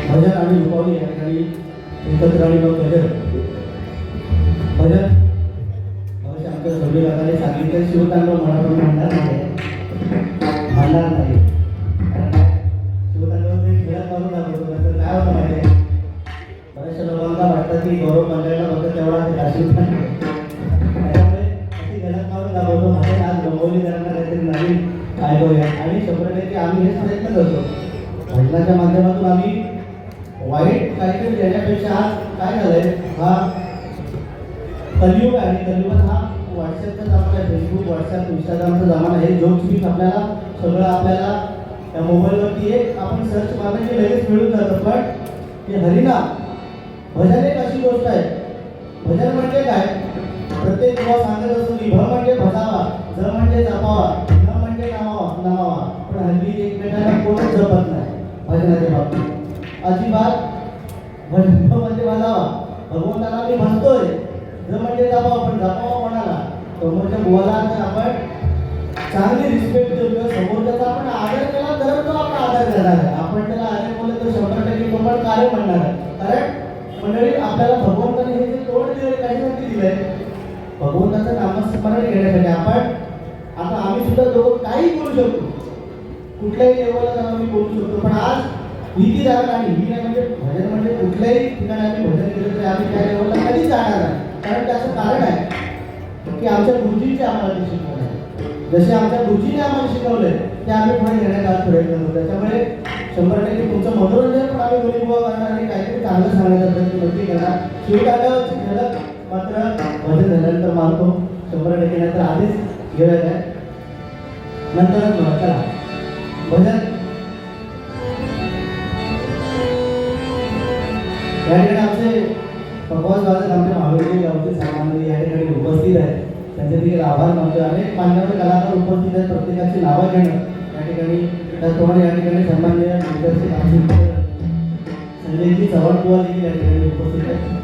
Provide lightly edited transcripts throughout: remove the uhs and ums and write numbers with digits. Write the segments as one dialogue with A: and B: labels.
A: भजन आणि रुपावली या ठिकाणी एकत्र आणि मग भजन आमच्या सोबी काकाने सांगितलं शिवतांडव म्हणून म्हणणार नाही. शिवतांडव ते खेळत मारून दाखवतो. तर काय होतं माहिती आहे, बऱ्याचशा लोकांना वाटतं की गौरव मंडळाला फक्त तेवढा त्याच्यामुळे अशी खेळत मारून दाखवतो. म्हणजे आज गमवली त्यांना काहीतरी नवीन ऐकूया आणि 100% आम्ही हेच प्रयत्न करतो. भजनाच्या माध्यमातून आम्ही वाईट काहीतरी देण्यापेक्षा आज काय झालंय, हा कलियुग आहे. कलियुगात हा व्हॉट्सअपचा जमाना आहे, फेसबुक व्हॉट्सअप इंस्टाग्रामचा जमाना आहे. जोक स्पीक आपल्याला सगळं आपल्याला त्या मोबाईलवरती एक आपण सर्च मारलं की लगेच मिळून जातं. पण हे हरिनाम भजन एक अशी गोष्ट आहे. भजन म्हणजे काय, प्रत्येक देवा सांगत असतो की भ म्हणजे भजावा, ज म्हणजे जपावा, न म्हणजे नमावा. पण हल्ली एकमेकांना कोणच जपत नाही भजनाच्या बाबतीत. अजिबात भजन म्हणजे भजावा, भगवंताला मी म्हणतोय, ज म्हणजे जपावा, पण जपावा कोणाला, समोरच्या बुवाला. आपण चांगली रिस्पेक्ट देऊ किंवा समोरच्याचा आपण आदर केला तर तो आपण आदर करणार आहे. आपण त्याला आदर बोललं तर 100% तो पण कार्य म्हणणार आहे. कारण मंडळी आपल्याला भगवंताने हे जे तोड दिले कशासाठी दिलंय, भगवंताचं नामस्मरण घेण्यासाठी. आपण आता आम्ही सुद्धा दोघं काही बोलू शकतो, कुठल्याही लेवलला जाऊन आम्ही बोलू शकतो. पण आज भीतीदायक आणि ही नाही म्हणजे भजन म्हणजे कुठल्याही ठिकाणी आम्ही भजन केलं तरी आम्ही त्या लेवलला कधीच जाणार नाही. कारण त्याचं कारण आहे की आमच्या गुरुजींचे आम्हाला ते शिकवलं आहे. जसे आमच्या गुरुजीने आम्हाला शिकवलंय ते आम्ही पुढे घेण्याचा प्रयत्न करतो. त्याच्यामुळे 100% तुमचं मनोरंजन पण आम्ही गरीबुवा करणार आणि काहीतरी चांगलं सांगण्याचा प्रयत्न नक्की करणार. शिवकांडावरची झलक मात्र भजन झाल्यानंतर मारतो 100%. नंतर आधीच घेऊयात आहे, नंतरच बघा. चला भजन या ठिकाणी आमचे भगवान वादक आमच्या महावीर गावचे सामान्य या ठिकाणी उपस्थित आहेत. त्यांचे देखील आभार मानतो. अनेक मान्यवर कलाकार उपस्थित आहेत, प्रत्येकाची नावं घेणं या ठिकाणी. त्याचप्रमाणे या ठिकाणी सन्माननीय दिग्दर्शक आमचे संजयजी चव्हाणबुवा देखील या ठिकाणी उपस्थित आहेत.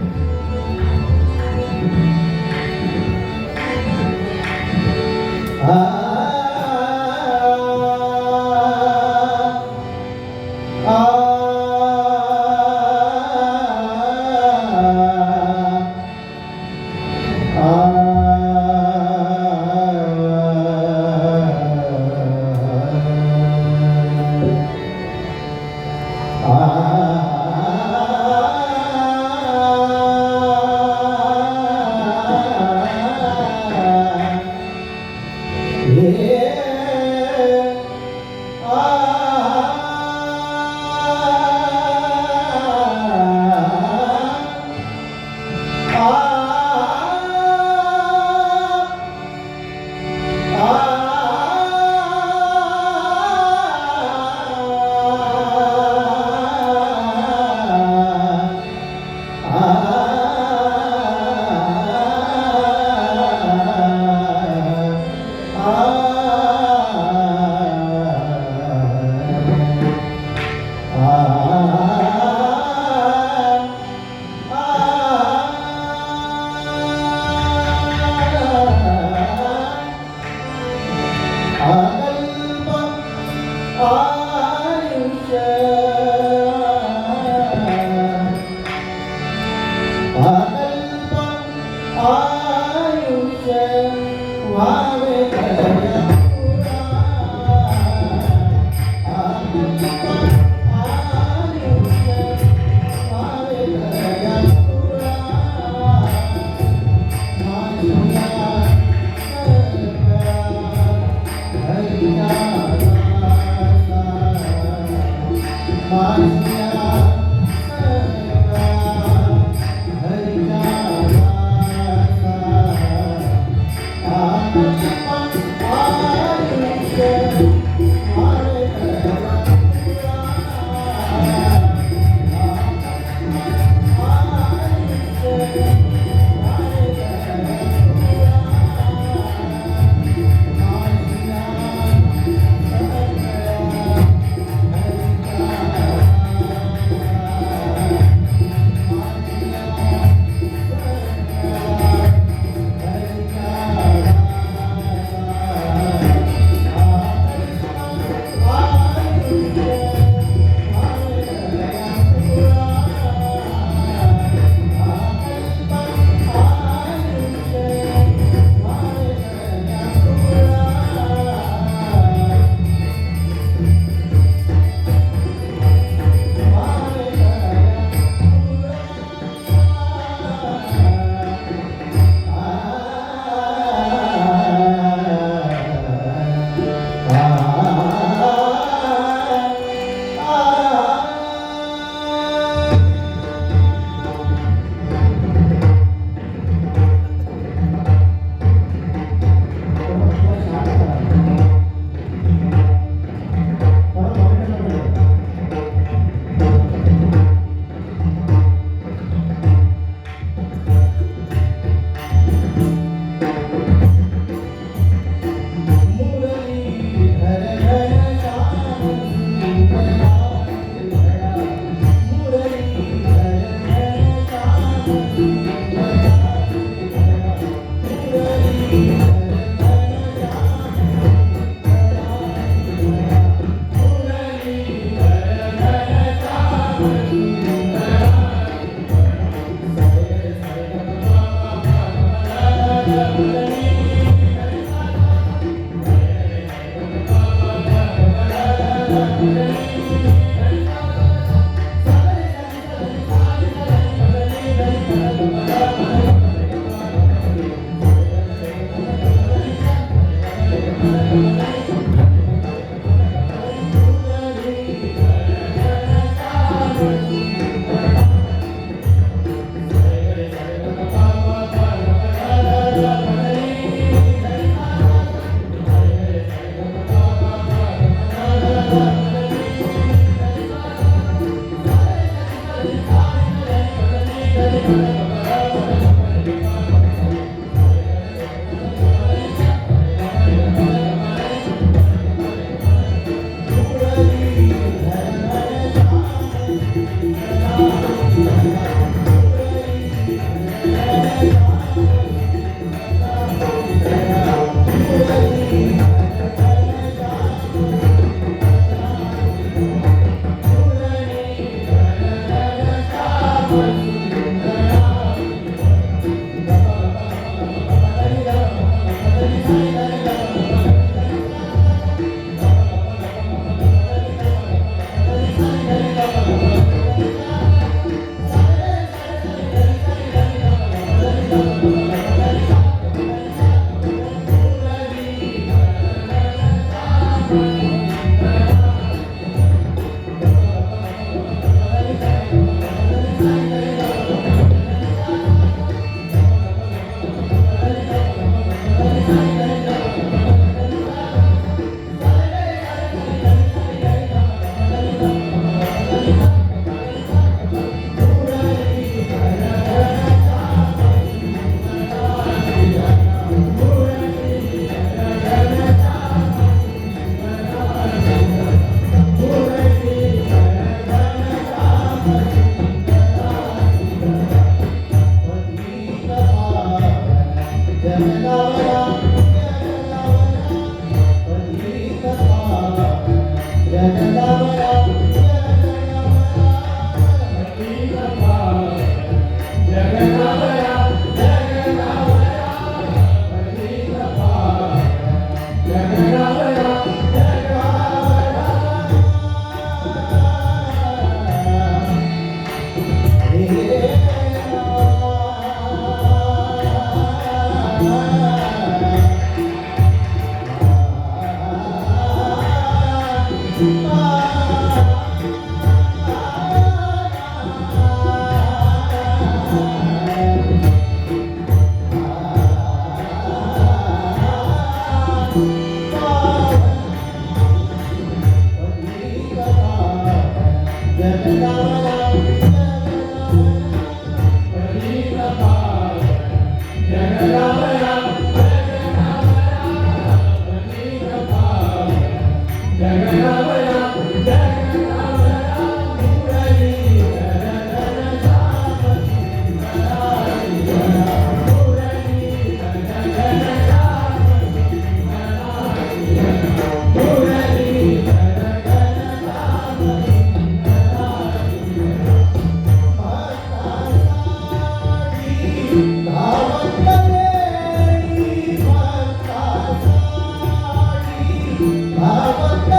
A: भावत